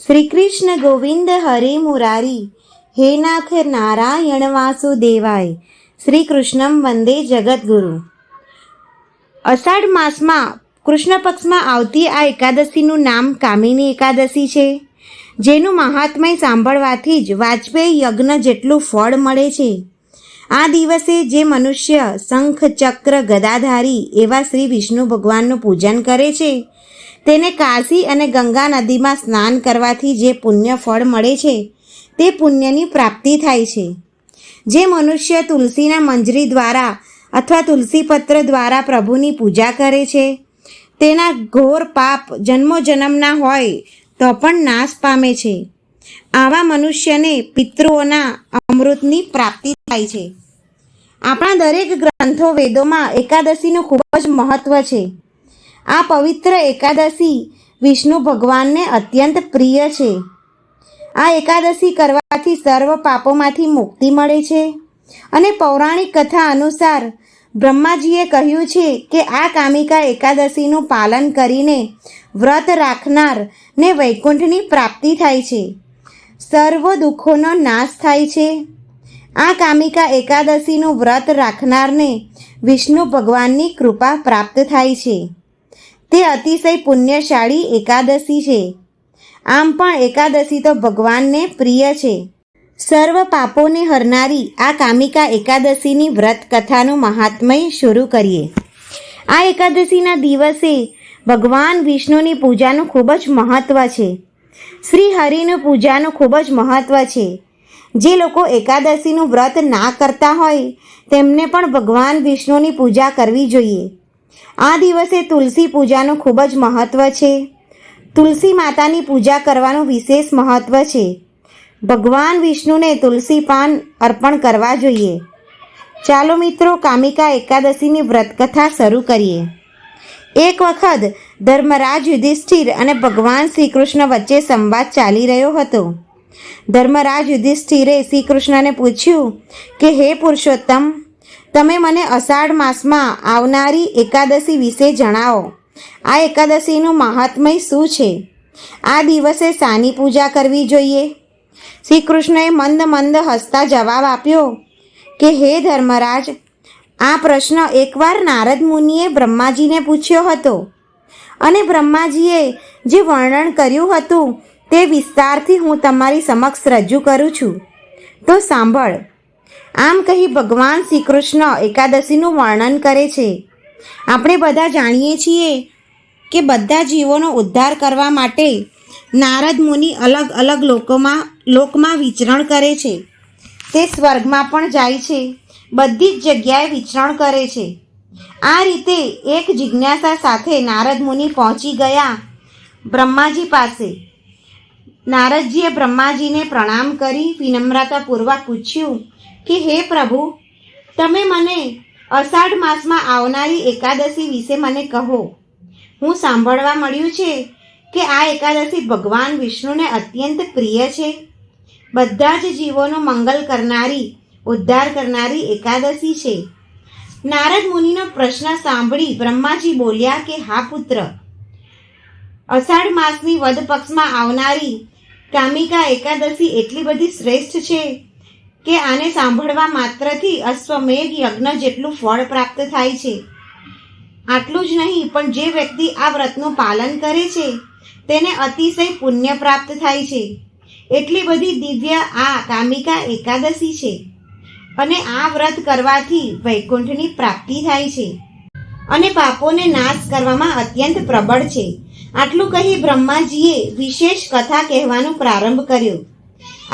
શ્રી કૃષ્ણ ગોવિંદ હરે મુરારી, હે નાથ નારાયણ વાસુદેવાય, શ્રી કૃષ્ણમ વંદે જગદગુરુ. અષાઢ માસમાં કૃષ્ણ પક્ષમાં આવતી આ એકાદશીનું નામ કામિની એકાદશી છે, જેનું મહાત્મય સાંભળવાથી જ વાજપેયી યજ્ઞ જેટલું ફળ મળે છે. આ દિવસે જે મનુષ્ય શંખ ચક્ર ગદાધારી એવા શ્રી વિષ્ણુ ભગવાનનું પૂજન કરે છે, તેને કાશી અને ગંગા નદીમાં સ્નાન કરવાથી જે પુણ્ય ફળ મળે છે તે પુણ્યની પ્રાપ્તિ થાય છે. જે મનુષ્ય તુલસીના મંજરી દ્વારા અથવા તુલસીપત્ર દ્વારા પ્રભુની પૂજા કરે છે, તેના ઘોર પાપ જન્મોજન્મના હોય તો પણ નાશ પામે છે. આવા મનુષ્યને પિતૃઓના અમૃતની પ્રાપ્તિ થાય છે. આપણા દરેક ગ્રંથો વેદોમાં એકાદશીનું ખૂબ જ મહત્ત્વ છે. આ પવિત્ર એકાદશી વિષ્ણુ ભગવાનને અત્યંત પ્રિય છે. આ એકાદશી કરવાથી સર્વ પાપોમાંથી મુક્તિ મળે છે અને પૌરાણિક કથા અનુસાર બ્રહ્માજીએ કહ્યું છે કે આ કામિકા એકાદશીનું પાલન કરીને વ્રત રાખનારને વૈકુંઠની પ્રાપ્તિ થાય છે, સર્વ દુઃખોનો નાશ થાય છે. આ કામિકા એકાદશીનું વ્રત રાખનારને વિષ્ણુ ભગવાનની કૃપા પ્રાપ્ત થાય છે. તે અતિશય પુણ્યશાળી એકાદશી છે. આમ પણ એકાદશી તો ભગવાનને પ્રિય છે. સર્વ પાપોને હરનારી આ કામિકા એકાદશીની વ્રત કથાનું મહાત્મય શરૂ કરીએ. આ એકાદશીના દિવસે ભગવાન વિષ્ણુની પૂજાનું ખૂબ જ મહત્ત્વ છે. શ્રી હરિનું પૂજાનું ખૂબ જ મહત્ત્વ છે. જે લોકો એકાદશીનું વ્રત ના કરતા હોય તેમને પણ ભગવાન વિષ્ણુની પૂજા કરવી જોઈએ. આ દિવસે તુલસી પૂજાનું ખૂબ જ મહત્ત્વ છે. તુલસી માતાની પૂજા કરવાનું વિશેષ મહત્ત્વ છે. ભગવાન વિષ્ણુને તુલસી પાન અર્પણ કરવા જોઈએ. ચાલો મિત્રો, કામિકા એકાદશીની વ્રતકથા શરૂ કરીએ. એક વખત ધર્મરાજ યુધિષ્ઠિર અને ભગવાન શ્રી કૃષ્ણ વચ્ચે સંવાદ ચાલી રહ્યો હતો. ધર્મરાજ યુધિષ્ઠિરે શ્રી કૃષ્ણને પૂછ્યું કે હે પુરુષોત્તમ, તમે મને અષાઢ માસમાં આવનારી એકાદશી વિશે જણાવો. આ એકાદશીનું મહાત્મય શું છે? આ દિવસે શાની પૂજા કરવી જોઈએ? શ્રી કૃષ્ણએ મંદ મંદ હસતા જવાબ આપ્યો કે હે ધર્મરાજ, આ પ્રશ્ન એકવાર નારદ મુનિએ બ્રહ્માજીને પૂછ્યો હતો અને બ્રહ્માજીએ જે વર્ણન કર્યું હતું તે વિસ્તારથી હું તમારી સમક્ષ રજૂ કરું છું, તો સાંભળ. આમ કહી ભગવાન શ્રી કૃષ્ણ એકાદશીનું વર્ણન કરે છે. આપણે બધા જાણીએ છીએ કે બધા જીવોનો ઉદ્ધાર કરવા માટે નારદ મુનિ અલગ અલગ લોકમાં વિચરણ કરે છે. તે સ્વર્ગમાં પણ જાય છે, બધી જ જગ્યાએ વિચરણ કરે છે. આ રીતે એક જિજ્ઞાસા સાથે નારદ મુનિ પહોંચી ગયા બ્રહ્માજી પાસે. નારદજીએ બ્રહ્માજીને પ્રણામ કરી વિનમ્રતાપૂર્વક પૂછ્યું કે હે પ્રભુ, તમે મને અષાઢ માસમાં આવનારી એકાદશી વિશે મને કહો. હું સાંભળવા મળ્યું છે કે આ એકાદશી ભગવાન વિષ્ણુને અત્યંત પ્રિય છે. બધા જ જીવોનું મંગલ કરનારી, ઉદ્ધાર કરનારી એકાદશી છે. નારદ મુનિનો પ્રશ્ન સાંભળી બ્રહ્માજી બોલ્યા કે હા પુત્ર, અષાઢ માસની વદ પક્ષમાં આવનારી કામિકા એકાદશી એટલી બધી શ્રેષ્ઠ છે કે આને સાંભળવા માત્રથી અશ્વમેઘ યજ્ઞ જેટલું ફળ પ્રાપ્ત થાય છે. આટલું જ નહીં, પણ જે વ્યક્તિ આ વ્રતનું પાલન કરે છે તેને અતિશય પુણ્ય પ્રાપ્ત થાય છે. એટલી બધી દિવ્ય આ કામિકા એકાદશી છે અને આ વ્રત કરવાથી વૈકુંઠની પ્રાપ્તિ થાય છે અને પાપોને નાશ કરવામાં અત્યંત પ્રબળ છે. આટલું કહી બ્રહ્માજીએ વિશેષ કથા કહેવાનું પ્રારંભ કર્યો.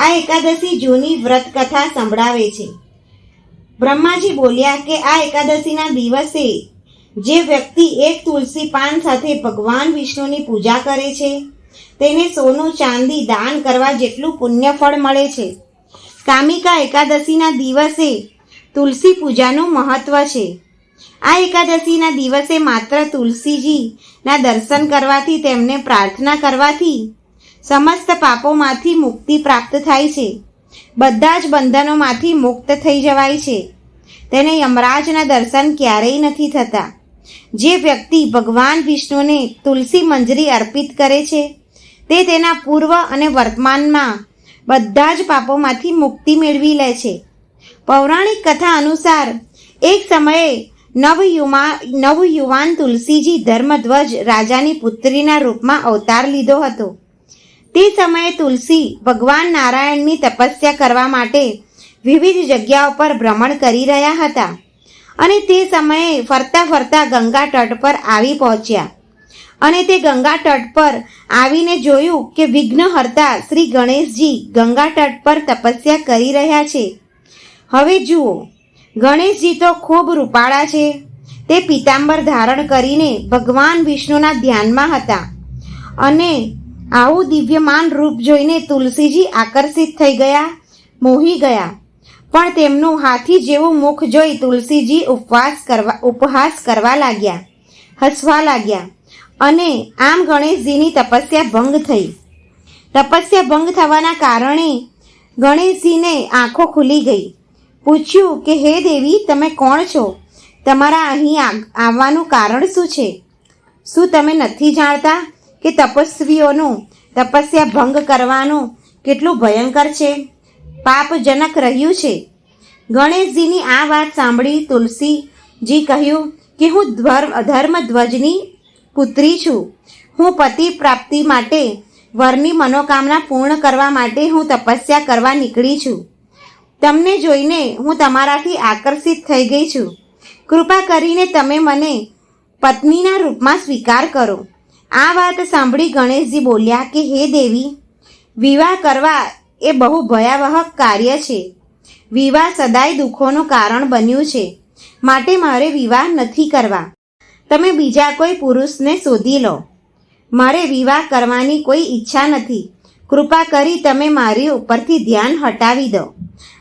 આ એકાદશી જૂની વ્રત કથા સંભળાવે છે. બ્રહ્માજી બોલ્યા કે આ એકાદશીના દિવસે જે વ્યક્તિ એક તુલસી પાન સાથે ભગવાન વિષ્ણુની પૂજા કરે છે તેને સોનું ચાંદી દાન કરવા જેટલું પુણ્ય ફળ મળે છે. કામિકા એકાદશીના દિવસે તુલસી પૂજાનું મહત્ત્વ છે. આ એકાદશીના દિવસે માત્ર તુલસીજીના દર્શન કરવાથી, તેમને પ્રાર્થના કરવાથી સમસ્ત પાપોમાંથી મુક્તિ પ્રાપ્ત થાય છે. બધા જ બંધનોમાંથી મુક્ત થઈ જવાય છે. તેને યમરાજના દર્શન ક્યારેય નથી થતા. જે વ્યક્તિ ભગવાન વિષ્ણુને તુલસી મંજરી અર્પિત કરે છે તે તેના પૂર્વ અને વર્તમાનમાં બધા જ પાપોમાંથી મુક્તિ મેળવી લે છે. પૌરાણિક કથા અનુસાર એક સમયે નવયુવાન તુલસીજી ધર્મધ્વજ રાજાની પુત્રીના રૂપમાં અવતાર લીધો હતો. તે સમયે તુલસી ભગવાન નારાયણની તપસ્યા કરવા માટે વિવિધ જગ્યાઓ પર ભ્રમણ કરી રહ્યા હતા અને તે સમયે ફરતા ફરતા ગંગા તટ પર આવી પહોંચ્યા અને તે ગંગા તટ પર આવીને જોયું કે વિઘ્નહર્તા શ્રી ગણેશજી ગંગા તટ પર તપસ્યા કરી રહ્યા છે. હવે જુઓ, ગણેશજી તો ખૂબ રૂપાળા છે. તે પીતાંબર ધારણ કરીને ભગવાન વિષ્ણુના ધ્યાનમાં હતા અને આવું દિવ્યમાન રૂપ જોઈને તુલસીજી આકર્ષિત થઈ ગયા, મોહી ગયા. પણ તેમનું હાથી જેવું મુખ જોઈ તુલસીજી ઉપહાસ કરવા લાગ્યા, હસવા લાગ્યા અને આમ ગણેશજીની તપસ્યા ભંગ થઈ. તપસ્યા ભંગ થવાના કારણે ગણેશજીને આંખો ખુલી ગઈ. પૂછ્યું કે હે દેવી, તમે કોણ છો? તમારા અહીં આવવાનું કારણ શું છે? શું તમે નથી જાણતા કે તપસ્વીઓનું તપસ્યા ભંગ કરવાનું કેટલું ભયંકર છે, પાપજનક રહ્યું છે? ગણેશજીની આ વાત સાંભળી તુલસીજી કહ્યું કે હું ધર્મધ્વજની પુત્રી છું. હું પતિ પ્રાપ્તિ માટે વરની મનોકામના પૂર્ણ કરવા માટે હું તપસ્યા કરવા નીકળી છું. તમને જોઈને હું તમારાથી આકર્ષિત થઈ ગઈ છું. કૃપા કરીને તમે મને પત્નીના રૂપમાં સ્વીકાર કરો. આ વાત સાંભળી ગણેશજી બોલ્યા કે હે દેવી, વિવાહ કરવા એ બહુ ભયાવહ કાર્ય છે. વિવાહ સદાય દુઃખોનું કારણ બન્યું છે, માટે મારે વિવાહ નથી કરવા. તમે બીજા કોઈ પુરુષને શોધી લો. મારે વિવાહ કરવાની કોઈ ઈચ્છા નથી. કૃપા કરી તમે મારી ઉપરથી ધ્યાન હટાવી દો.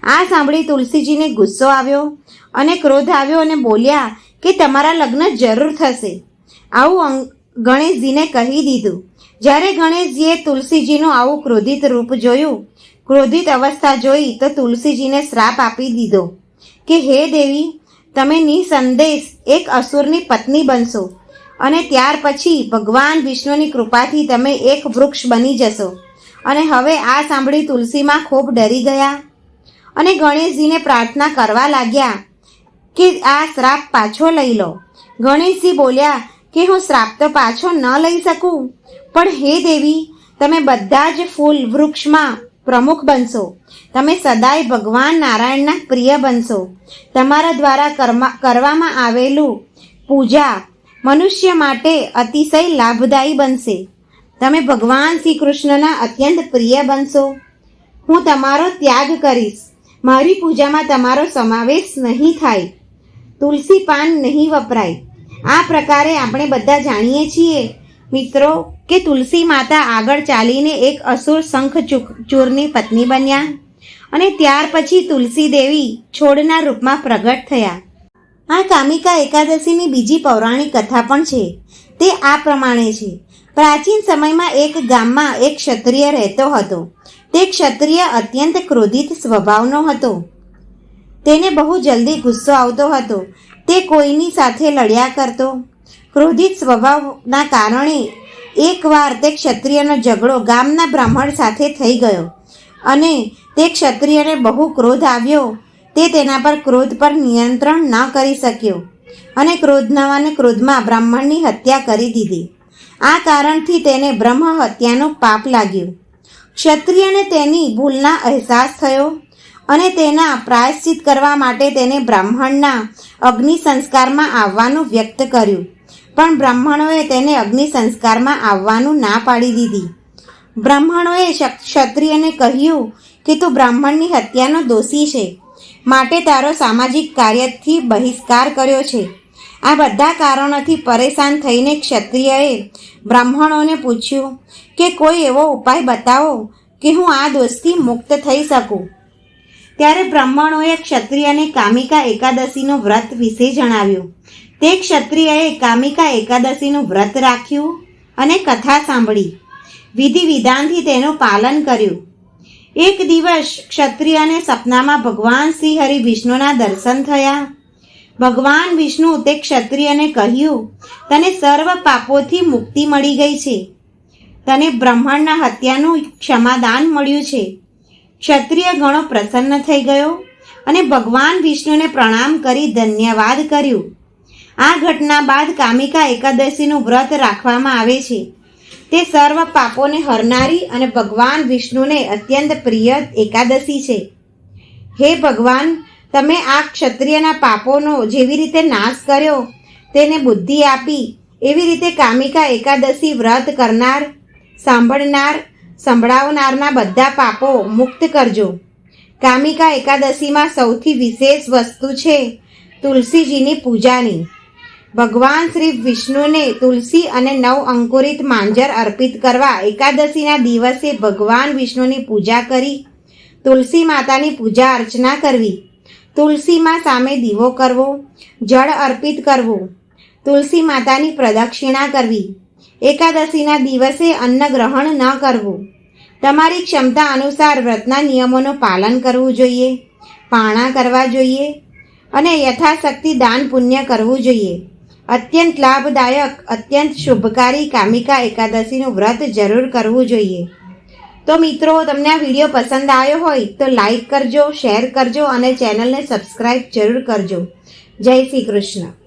આ સાંભળી તુલસીજીને ગુસ્સો આવ્યો અને ક્રોધ આવ્યો અને બોલ્યા કે તમારા લગ્ન જરૂર થશે. આવું ગણેશજીને કહી દીધું. જ્યારે ગણેશજીએ તુલસીજીનું આવું ક્રોધિત રૂપ જોયું, ક્રોધિત અવસ્થા જોઈ તો તુલસીજીને શ્રાપ આપી દીધો કે હે દેવી, તમે નિસંદેશ એક અસુરની પત્ની બનશો અને ત્યાર પછી ભગવાન વિષ્ણુની કૃપાથી તમે એક વૃક્ષ બની જશો. અને હવે આ સાંભળી તુલસીમાં ખૂબ ડરી ગયા અને ગણેશજીને પ્રાર્થના કરવા લાગ્યા કે આ શ્રાપ પાછો લઈ લો. ગણેશજી બોલ્યા કે હું શ્રાપ તો પાછો ન લઈ શકું, પણ હે દેવી, તમે બધા જ ફૂલ વૃક્ષમાં પ્રમુખ બનશો. તમે સદાય ભગવાન નારાયણના પ્રિય બનશો. તમારા દ્વારા કરવામાં આવેલું પૂજા મનુષ્ય માટે અતિશય લાભદાયી બનશે. તમે ભગવાન શ્રી કૃષ્ણના અત્યંત પ્રિય બનશો. હું તમારો ત્યાગ કરીશ. મારી પૂજામાં તમારો સમાવેશ નહીં થાય. તુલસી પાન નહીં વપરાય. આ પ્રકારે આપણે બધા જાણીએ છીએ મિત્રો કે તુલસી માતા આગળ ચાલીને એક અસુર શંખચૂરની પત્ની બન્યા અને ત્યાર પછી તુલસી દેવી છોડના રૂપમાં પ્રગટ થયા. આ કામિકા એકાદશીની બીજી પૌરાણિક કથા પણ છે. તે આ પ્રમાણે છે. પ્રાચીન સમયમાં એક ગામમાં એક ક્ષત્રિય રહેતો હતો. તે ક્ષત્રિય અત્યંત ક્રોધિત સ્વભાવનો હતો. તેને બહુ જલ્દી ગુસ્સો આવતો હતો. તે કોઈની સાથે લડ્યા કરતો. ક્રોધિત સ્વભાવના કારણે એકવાર તે ક્ષત્રિયનો ઝઘડો ગામના બ્રાહ્મણ સાથે થઈ ગયો અને તે ક્ષત્રિયને બહુ ક્રોધ આવ્યો. તે તેના પર ક્રોધ પર નિયંત્રણ ન કરી શક્યો અને ક્રોધમાં બ્રાહ્મણની હત્યા કરી દીધી. આ કારણથી તેને બ્રહ્મ હત્યાનું પાપ લાગ્યું. ક્ષત્રિયને તેની ભૂલના અહેસાસ થયો અને તેના પ્રાયશ્ચિત કરવા માટે તેને બ્રાહ્મણના અગ્નિ સંસ્કારમાં આવવાનું વ્યક્ત કર્યું. પણ બ્રાહ્મણોએ તેને અગ્નિ સંસ્કારમાં આવવાનું ના પાડી દીધી. બ્રાહ્મણોએ ક્ષત્રિયને કહ્યું કે તું બ્રાહ્મણની હત્યાનો દોષી છે, માટે તારો સામાજિક કાર્યથી બહિષ્કાર કર્યો છે. આ બધા કારણોથી પરેશાન થઈને ક્ષત્રિયએ બ્રાહ્મણોને પૂછ્યું કે કોઈ એવો ઉપાય બતાવો કે હું આ દોષથી મુક્ત થઈ શકું. ત્યારે બ્રાહ્મણોએ ક્ષત્રિયને કામિકા એકાદશીનું વ્રત વિશે જણાવ્યું. તે ક્ષત્રિયએ કામિકા એકાદશીનું વ્રત રાખ્યું અને કથા સાંભળી. વિધિ વિધાનથી તેનું પાલન કર્યું. એક દિવસ ક્ષત્રિયને સપનામાં ભગવાન શ્રી હરિ વિષ્ણુના દર્શન થયા. ભગવાન વિષ્ણુ તે ક્ષત્રિયને કહ્યું, તને સર્વ પાપોથી મુક્તિ મળી ગઈ છે. તને બ્રાહ્મણના હત્યાનું ક્ષમાદાન મળ્યું છે. ક્ષત્રિય ગણો પ્રસન્ન થઈ ગયો અને ભગવાન વિષ્ણુને પ્રણામ કરી ધન્યવાદ કર્યું. આ ઘટના બાદ કામિકા એકાદશીનું વ્રત રાખવામાં આવે છે. તે સર્વ પાપોને હરનારી અને ભગવાન વિષ્ણુને અત્યંત પ્રિય એકાદશી છે. હે ભગવાન, તમે આ ક્ષત્રિયના પાપોનો જેવી રીતે નાશ કર્યો, તેને બુદ્ધિ આપી, એવી રીતે કામિકા એકાદશી વ્રત કરનાર, સાંભળનાર, સંભળાવનારના બધા પાપો મુક્ત કરજો. કામિકા એકાદશીમાં સૌથી વિશેષ વસ્તુ છે તુલસીજીની પૂજાની. ભગવાન શ્રી વિષ્ણુને તુલસી અને નવ અંકુરિત માંજર અર્પિત કરવા એકાદશીના દિવસે ભગવાન વિષ્ણુની પૂજા કરી તુલસી માતાની પૂજા અર્ચના કરવી. તુલસીમાં સામે દીવો કરવો, જળ અર્પિત કરવું, તુલસી માતાની પ્રદક્ષિણા કરવી. એકાદશીના દિવસે અન્ન ગ્રહણ ન કરવું. તમારી ક્ષમતા અનુસાર વ્રતના નિયમોનું પાલન કરવું જોઈએ, પારણા કરવા જોઈએ અને યથાશક્તિ દાન પુણ્ય કરવું જોઈએ. અત્યંત લાભદાયક, અત્યંત શુભકારી કામિકા એકાદશીનું વ્રત જરૂર કરવું જોઈએ. તો મિત્રો, તમને આ વિડીયો પસંદ આવ્યો હોય તો લાઈક કરજો, શેર કરજો અને ચેનલને સબસ્ક્રાઈબ જરૂર કરજો. જય શ્રી કૃષ્ણ.